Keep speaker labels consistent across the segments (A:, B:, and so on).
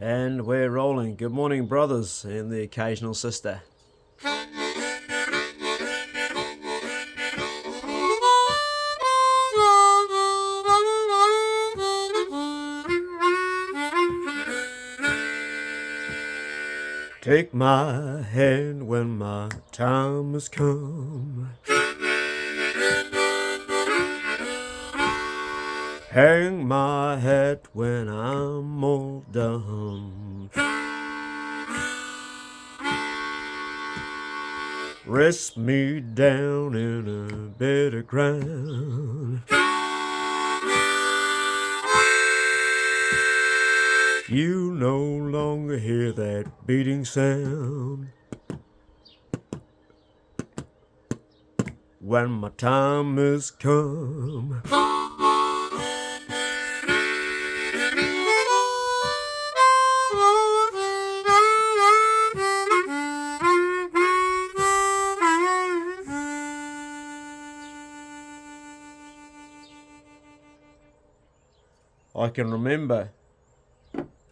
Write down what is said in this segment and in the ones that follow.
A: And we're rolling. Good morning, brothers, and the occasional sister. Take my hand when my time has come. Hang my hat when I'm all done. Rest me down in a bed of ground. You no longer hear that beating sound. When my time has come. I can remember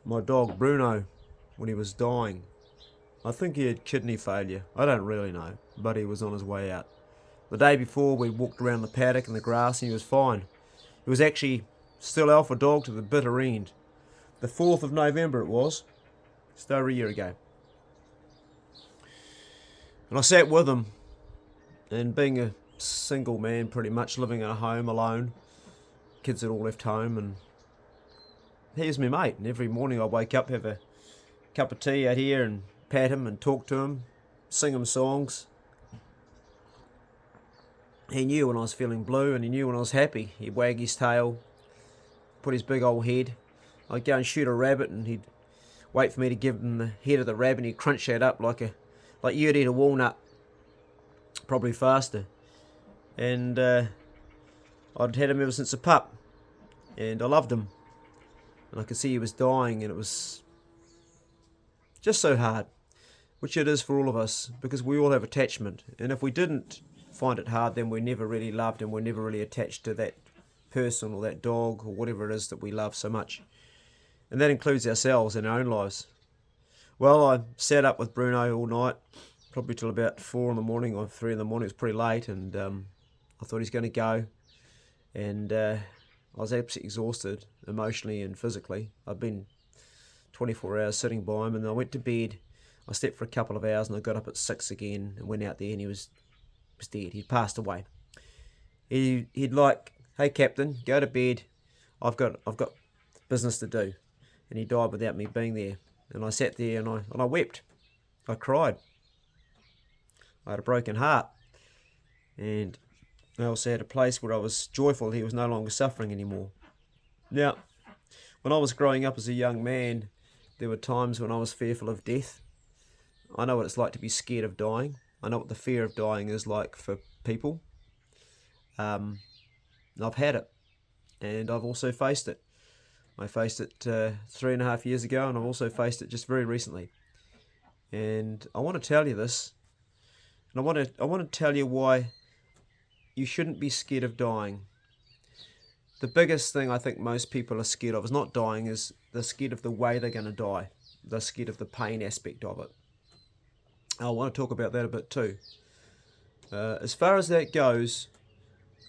A: my dog Bruno when he was dying. I think he had kidney failure. I don't really know, but he was on his way out. The day before, we walked around the paddock and the grass and he was fine. He was actually still alpha dog to the bitter end. The 4th of November it was, just over a year ago. And I sat with him, and being a single man pretty much, living in a home alone, kids had all left home, and he was my mate. And every morning I'd wake up, have a cup of tea out here and pat him and talk to him, sing him songs. He knew when I was feeling blue and he knew when I was happy. He'd wag his tail, put his big old head. I'd go and shoot a rabbit and he'd wait for me to give him the head of the rabbit and he'd crunch that up like you'd eat a walnut, probably faster. And I'd had him ever since a pup, and I loved him. And I could see he was dying, and it was just so hard, which it is for all of us, because we all have attachment. And if we didn't find it hard, then we never really loved and we're never really attached to that person or that dog or whatever it is that we love so much. And that includes ourselves and our own lives. Well, I sat up with Bruno all night, probably till about 4 in the morning or 3 in the morning. It was pretty late, and I thought he's going to go. And I was absolutely exhausted, emotionally and physically. I'd been 24 hours sitting by him, and I went to bed. I slept for a couple of hours, and I got up at 6 again and went out there, and he was dead. He'd passed away. He'd like, hey Captain, go to bed. I've got business to do. And he died without me being there. And I sat there and I wept. I cried. I had a broken heart. And I also had a place where I was joyful he was no longer suffering anymore. Now, when I was growing up as a young man, there were times when I was fearful of death. I know what it's like to be scared of dying. I know what the fear of dying is like for people. I've had it, and I've also faced it. I faced it 3.5 years ago, and I've also faced it just very recently. And I want to tell you this, and I want to tell you why you shouldn't be scared of dying. The biggest thing I think most people are scared of is not dying, is they're scared of the way they're going to die. They're scared of the pain aspect of it. I want to talk about that a bit too. As far as that goes,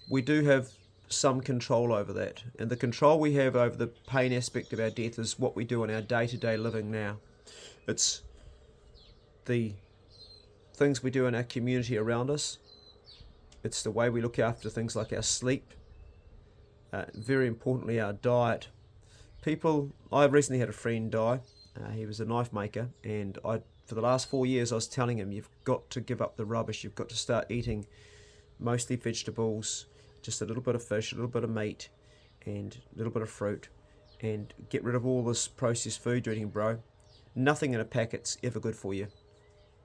A: we do have some control over that. And the control we have over the pain aspect of our death is what we do in our day-to-day living now. It's the things we do in our community around us. It's the way we look after things like our sleep. Very importantly, our diet. I recently had a friend die. He was a knife maker, and for the last 4 years I was telling him, you've got to give up the rubbish. You've got to start eating mostly vegetables, just a little bit of fish, a little bit of meat, and a little bit of fruit, and get rid of all this processed food you're eating, bro. Nothing in a packet's ever good for you.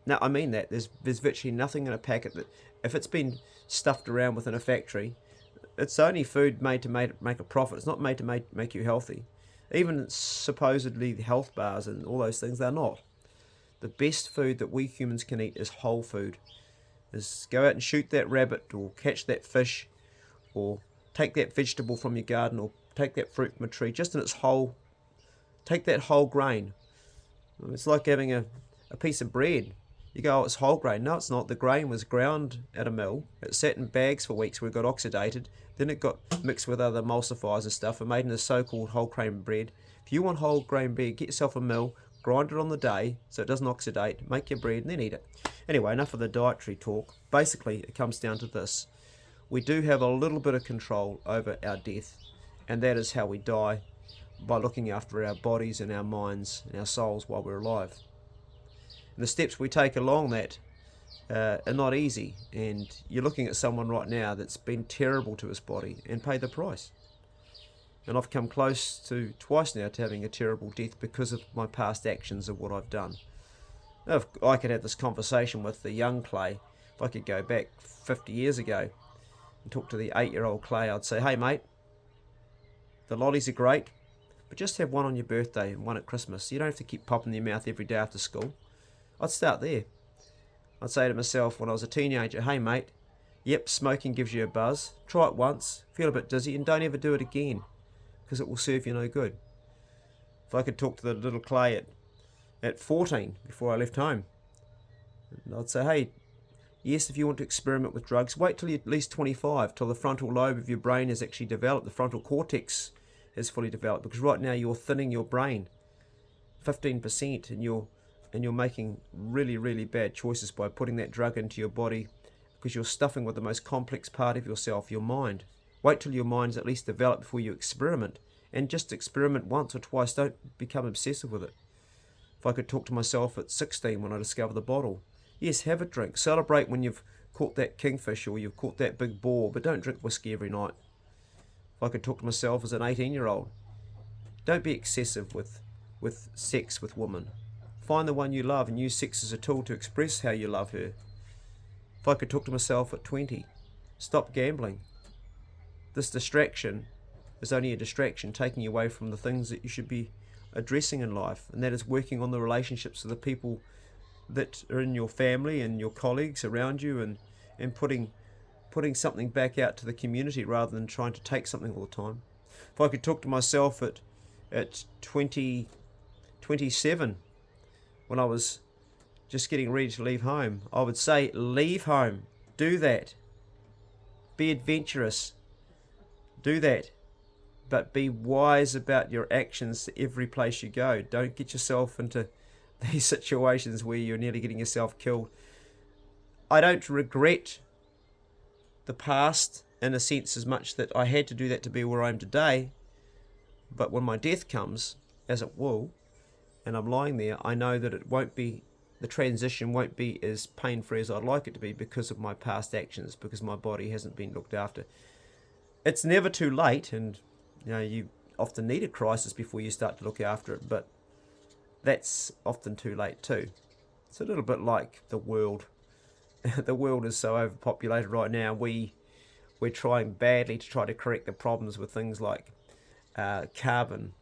A: Now, I mean that. There's virtually nothing in a packet that, if it's been stuffed around within a factory, it's only food made to make a profit. It's not made to make you healthy. Even supposedly health bars and all those things, they're not. The best food that we humans can eat is whole food. Is go out and shoot that rabbit, or catch that fish, or take that vegetable from your garden, or take that fruit from a tree, just in its whole. Take that whole grain. It's like having a piece of bread. You go, oh, it's whole grain. No, it's not. The grain was ground at a mill. It sat in bags for weeks where it got oxidated. Then it got mixed with other emulsifiers and stuff and made into so-called whole grain bread. If you want whole grain bread, get yourself a mill, grind it on the day so it doesn't oxidate, make your bread and then eat it. Anyway, enough of the dietary talk. Basically, it comes down to this. We do have a little bit of control over our death, and that is how we die, by looking after our bodies and our minds and our souls while we're alive. And the steps we take along that are not easy, and you're looking at someone right now that's been terrible to his body and paid the price. And I've come close to twice now to having a terrible death because of my past actions of what I've done. Now, if I could have this conversation with the young Clay, if I could go back 50 years ago and talk to the 8-year-old Clay, I'd say, hey mate, the lollies are great, but just have one on your birthday and one at Christmas. You don't have to keep popping your mouth every day after school. I'd start there. I'd say to myself when I was a teenager, hey mate, yep, smoking gives you a buzz. Try it once, feel a bit dizzy, and don't ever do it again, because it will serve you no good. If I could talk to the little Clay at 14 before I left home, I'd say, hey, yes, if you want to experiment with drugs, wait till you're at least 25, till the frontal lobe of your brain is actually developed, the frontal cortex is fully developed, because right now you're thinning your brain 15%, and you're making really, really bad choices by putting that drug into your body, because you're stuffing with the most complex part of yourself, your mind. Wait till your mind's at least developed before you experiment, and just experiment once or twice. Don't become obsessive with it. If I could talk to myself at 16 when I discovered the bottle, yes, have a drink. Celebrate when you've caught that kingfish or you've caught that big boar, but don't drink whiskey every night. If I could talk to myself as an 18-year-old, don't be excessive with sex with women. Find the one you love and use sex as a tool to express how you love her. If I could talk to myself at 20, stop gambling. This distraction is only a distraction, taking you away from the things that you should be addressing in life, and that is working on the relationships of the people that are in your family and your colleagues around you, and putting something back out to the community rather than trying to take something all the time. If I could talk to myself at 27, when I was just getting ready to leave home, I would say, leave home, do that, be adventurous, do that, but be wise about your actions to every place you go. Don't get yourself into these situations where you're nearly getting yourself killed. I don't regret the past in a sense as much that I had to do that to be where I am today, but when my death comes, as it will, and I'm lying there, I know that the transition won't be as pain-free as I'd like it to be because of my past actions, because my body hasn't been looked after. It's never too late, and you often need a crisis before you start to look after it, but that's often too late too. It's a little bit like the world. The world is so overpopulated right now. We're trying badly to try to correct the problems with things like carbon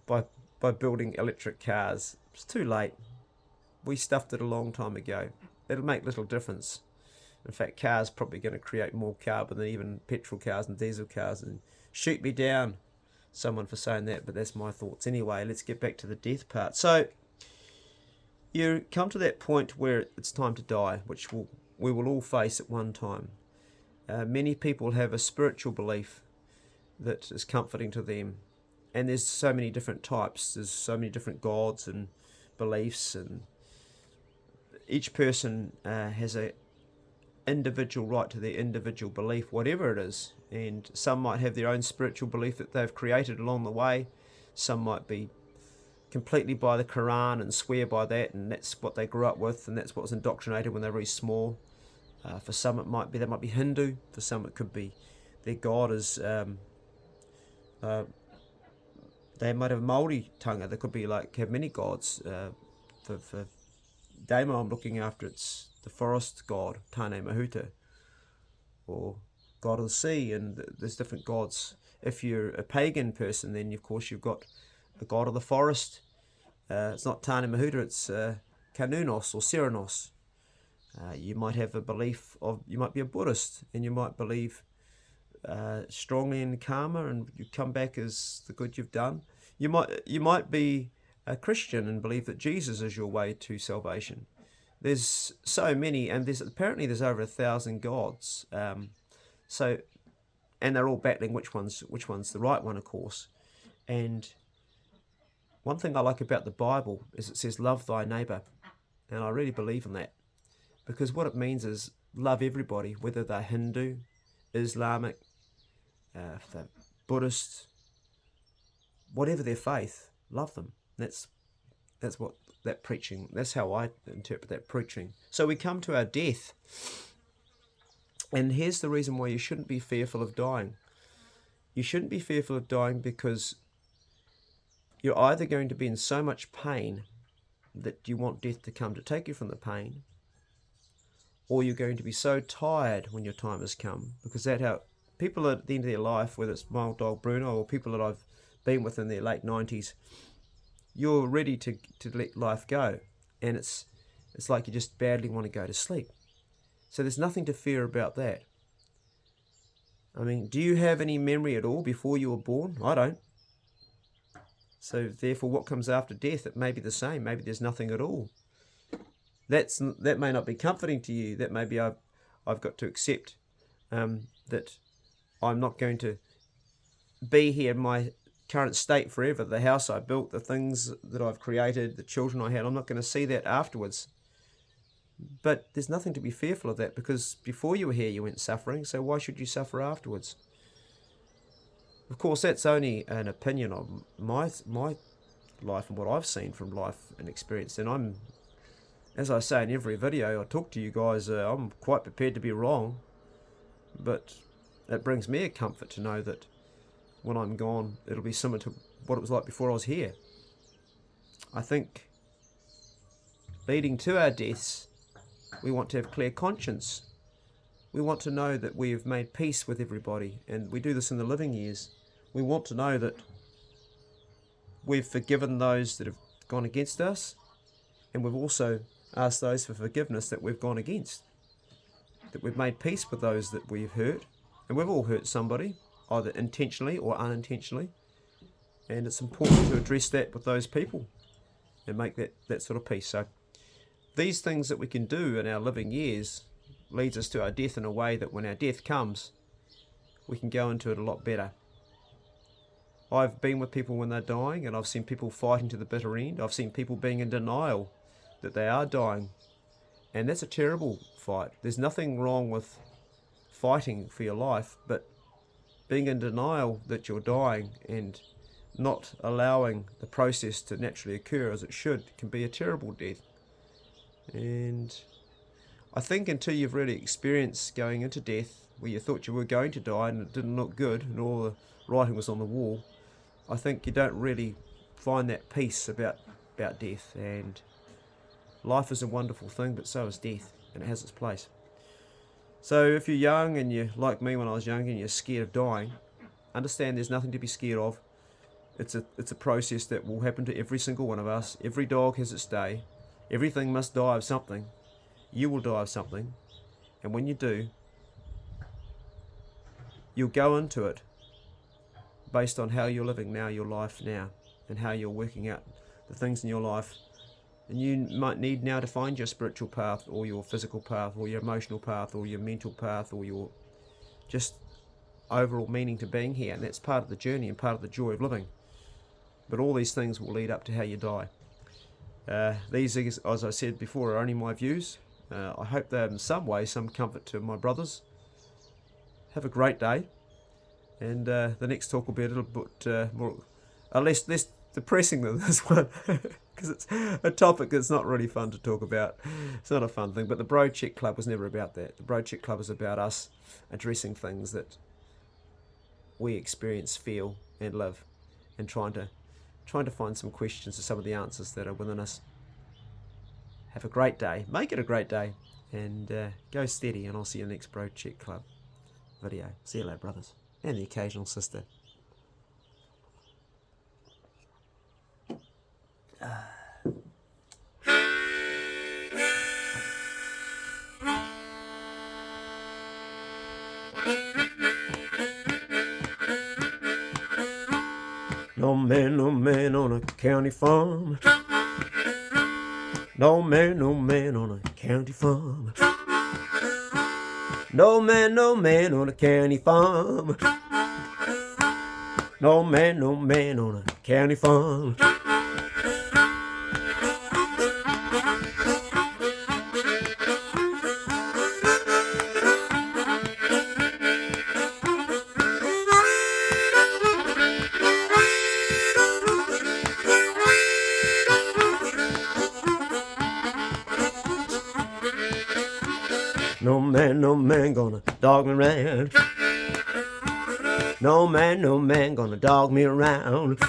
A: by building electric cars. It's too late. We stuffed it a long time ago. It'll make little difference. In fact, cars probably going to create more carbon than even petrol cars and diesel cars. And shoot me down, someone, for saying that, but that's my thoughts. Anyway, let's get back to the death part. So you come to that point where it's time to die, which we will all face at one time. Many people have a spiritual belief that is comforting to them, and there's so many different types. There's so many different gods and beliefs, and each person has a individual right to their individual belief, whatever it is. And some might have their own spiritual belief that they've created along the way. Some might be completely by the Quran and swear by that, and that's what they grew up with, and that's what was indoctrinated when they were very small. For some they might be Hindu. For some it could be their god is they might have Maori tanga. They could be have many gods. For Damo I'm looking after, it's the forest god, Tane Mahuta, or god of the sea, and there's different gods. If you're a pagan person, then of course you've got a god of the forest. It's not Tane Mahuta, it's Kanunos or Serenos. You might have a belief you might be a Buddhist, and you might believe strongly in karma, and you come back as the good you've done. You might be a Christian and believe that Jesus is your way to salvation. There's so many, and apparently there's over 1,000 gods. So, and they're all battling which one's the right one, of course. And one thing I like about the Bible is it says, love thy neighbour. And I really believe in that. Because what it means is love everybody, whether they're Hindu, Islamic, if they're Buddhist, whatever their faith, love them. That's what that preaching, that's how I interpret that preaching. So we come to our death. And here's the reason why you shouldn't be fearful of dying. You shouldn't be fearful of dying because you're either going to be in so much pain that you want death to come to take you from the pain, or you're going to be so tired when your time has come, because that's how people at the end of their life, whether it's my old dog Bruno or people that I've been with in their late 90s, you're ready to let life go, and it's like you just badly want to go to sleep. So there's nothing to fear about that. I mean, do you have any memory at all before you were born? I don't. So therefore, what comes after death, it may be the same. Maybe there's nothing at all. That may not be comforting to you. That maybe I've got to accept that I'm not going to be here in my current state forever. The house I built, the things that I've created, the children I had, I'm not going to see that afterwards. But there's nothing to be fearful of that, because before you were here you went suffering, so why should you suffer afterwards? Of course, that's only an opinion of my life and what I've seen from life and experience. And I'm, as I say in every video I talk to you guys, I'm quite prepared to be wrong. But it brings me a comfort to know that when I'm gone, it'll be similar to what it was like before I was here. I think leading to our deaths, we want to have clear conscience. We want to know that we have made peace with everybody, and we do this in the living years. We want to know that we've forgiven those that have gone against us, and we've also asked those for forgiveness that we've gone against. That we've made peace with those that we've hurt, and we've all hurt somebody, either intentionally or unintentionally, and it's important to address that with those people and make that sort of peace. So these things that we can do in our living years leads us to our death in a way that when our death comes, we can go into it a lot better. I've been with people when they're dying, and I've seen people fighting to the bitter end. I've seen people being in denial that they are dying, and that's a terrible fight. There's nothing wrong with fighting for your life, but being in denial that you're dying and not allowing the process to naturally occur as it should can be a terrible death. And I think until you've really experienced going into death where you thought you were going to die and it didn't look good and all the writing was on the wall, I think you don't really find that peace about death. And life is a wonderful thing, but so is death, and it has its place. So if you're young and you're like me when I was young and you're scared of dying, understand there's nothing to be scared of. It's a process that will happen to every single one of us. Every dog has its day. Everything must die of something. You will die of something. And when you do, you'll go into it based on how you're living now, your life now, and how you're working out the things in your life. And you might need now to find your spiritual path, or your physical path, or your emotional path, or your mental path, or your just overall meaning to being here. And that's part of the journey and part of the joy of living. But all these things will lead up to how you die. These, as I said before, are only my views. I hope they're in some way some comfort to my brothers. Have a great day. And the next talk will be a little bit more, less depressing than this one, because it's a topic that's not really fun to talk about. It's not a fun thing, but the Bro Check Club was never about that. The Bro Check Club is about us addressing things that we experience, feel, and live, and trying to find some questions to some of the answers that are within us. Have a great day. Make it a great day, and go steady. And I'll see you in the next Bro Check Club video. See you later, brothers, and the occasional sister. No man on a county farm. No man on a county farm. No man on a county farm. No man on a county farm. No man gonna dog me around. No man gonna dog me around.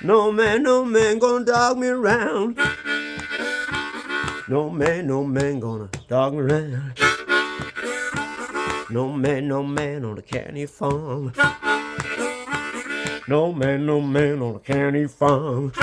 A: No man gonna dog me around. No man gonna dog me around. No man on the county farm. No man on the county farm.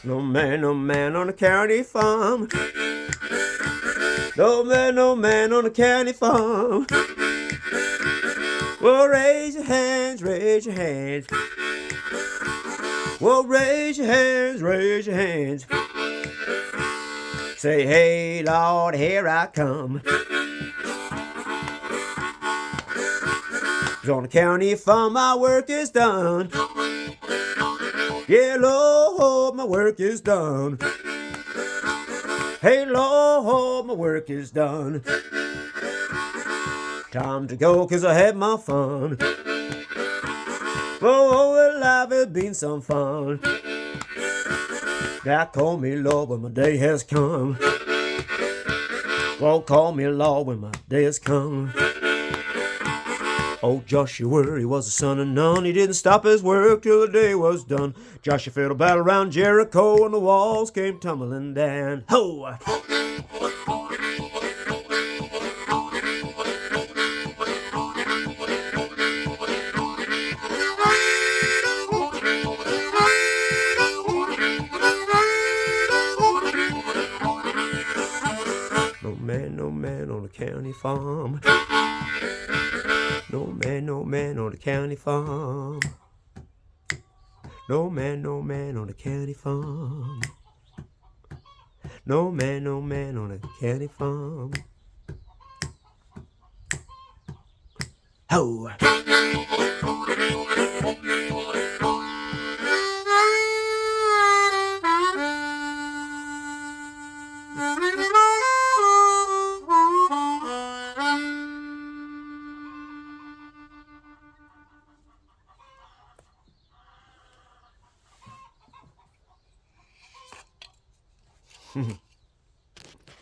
A: No man on the county farm. No man on the county farm. Well, raise your hands, raise your hands. Well, raise your hands, raise your hands. Say, hey, Lord, here I come. 'Cause on the county farm, my work is done. Yeah, Lord, my work is done. Hey, Lord, my work is done. Time to go, 'cause I had my fun. Oh, well, life has been some fun. Now call me Lord when my day has come. Oh, call me Lord when my day has come. Old Joshua, he was the son of Nun. He didn't stop his work till the day was done. Joshua fought a battle around Jericho and the walls came tumbling down. Ho! No man on the county farm. No man on the county farm. No man on the county farm. No man on the county farm. Ho!